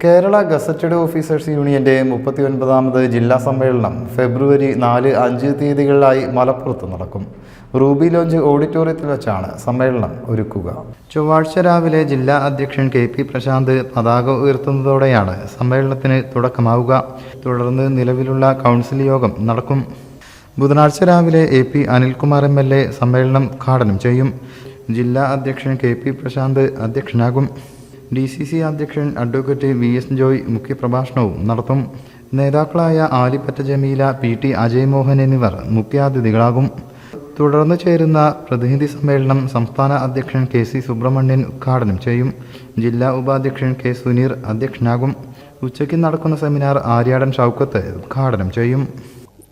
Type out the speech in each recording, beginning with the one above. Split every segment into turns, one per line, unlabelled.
Kerala gazetted officers യൂണിയന്റെ 39ാമത് ജില്ലാ സമ്മേളനം ഫെബ്രുവരി 4-5 തീയതികളിലായി മലപ്പുറത്ത് നടക്കും. റൂബി ലോഞ്ച് ഓഡിറ്റോറിയത്തിൽ വെച്ചാണ് സമ്മേളനം ഒരുക്കുക. ചൊവ്വാഴ്ച രാവിലെ ജില്ലാ അധ്യക്ഷൻ KP പ്രശാന്ത് പതാക ഉയർത്തുന്നതോടെയാണ് സമ്മേളനത്തിന് തുടക്കമാവുക. തുടർന്ന് നിലവിലുള്ള കൗൺസിൽ യോഗം നടക്കും. ബുധനാഴ്ച രാവിലെ AP അനിൽകുമാർ MLA സമ്മേളനം ഉദ്ഘാടനം ചെയ്യും. ജില്ലാ അധ്യക്ഷൻ KP പ്രശാന്ത് അധ്യക്ഷനാകും. DCC അധ്യക്ഷൻ അഡ്വക്കേറ്റ് VS ജോയ് മുഖ്യപ്രഭാഷണവും നടത്തും. നേതാക്കളായ ആലിപ്പറ്റ ജമീല, PT അജയ് മോഹൻ എന്നിവർ മുഖ്യാതിഥികളാകും. തുടർന്ന് ചേരുന്ന പ്രതിനിധി സമ്മേളനം സംസ്ഥാന അധ്യക്ഷൻ KC സുബ്രഹ്മണ്യൻ ഉദ്ഘാടനം ചെയ്യും. ജില്ലാ ഉപാധ്യക്ഷൻ K സുനീർ അധ്യക്ഷനാകും. ഉച്ചയ്ക്ക് നടക്കുന്ന സെമിനാർ ആര്യാടൻ ഷൗക്കത്ത് ഉദ്ഘാടനം ചെയ്യും.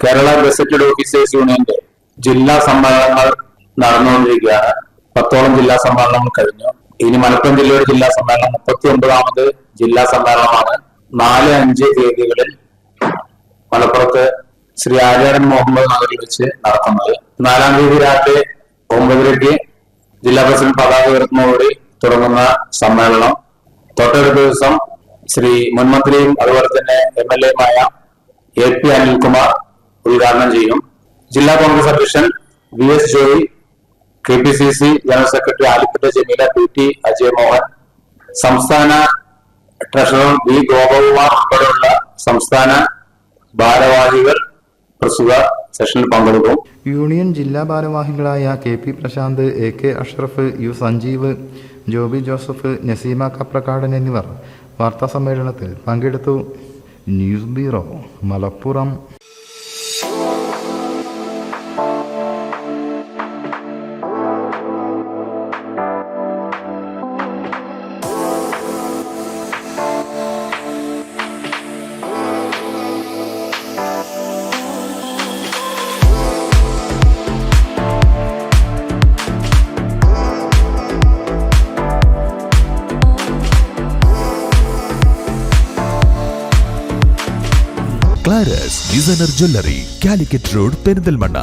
കേരള ഗസറ്റഡ് ഓഫീസേഴ്സ് യൂണിയന്റെ ജില്ലാ സമ്മേളനങ്ങൾ നടന്നുകൊണ്ടിരിക്കുകയാണ്. 10ഓളം ജില്ലാ സമ്മേളനങ്ങൾ കഴിഞ്ഞു. ഇനി മലപ്പുറം ജില്ലയുടെ ജില്ലാ സമ്മേളനം 39ാമത് ജില്ലാ സമ്മേളനമാണ് 4-5 തീയതികളിൽ മലപ്പുറത്ത് ശ്രീ ആര്യാടൻ മുഹമ്മദ് നഗറിൽ വെച്ച് നടക്കുന്നത്. 4-ാം തീയതി രാത്രി 9:30 ജില്ലാ പ്രസിഡന്റ് പതാക ഉയർത്തുന്നതോടെ തുടങ്ങുന്ന സമ്മേളനം തൊട്ടടുത്ത ദിവസം ശ്രീ മുൻമന്ത്രിയും അതുപോലെ തന്നെ MLA-യുമായ AP അനിൽകുമാർ ഉദ്ഘാടനം ചെയ്യും. ജില്ലാ കോൺഗ്രസ് അധ്യക്ഷൻ VS Joy, KPCC general secretary Alipatta Jameela, PT Ajay Mohan, സംസ്ഥാന ട്രഷറർ B ഗോപകുമാർ ഉൾപ്പെടെയുള്ള സംസ്ഥാന ഭാരവാഹികൾ പ്രസ്തുത സെഷനിൽ പങ്കെടുക്കും.
യൂണിയൻ ജില്ലാ ഭാരവാഹികളായ KP Prashanth, AK Ashraf, U Sanjeev, Joby Joseph, Naseema Kaprakkadan എന്നിവർ വാർത്താ സമ്മേളനത്തിൽ പങ്കെടുത്തു. News bureau, Malappuram.
Claras designer jewellery, Calicut road, Perinthalmanna.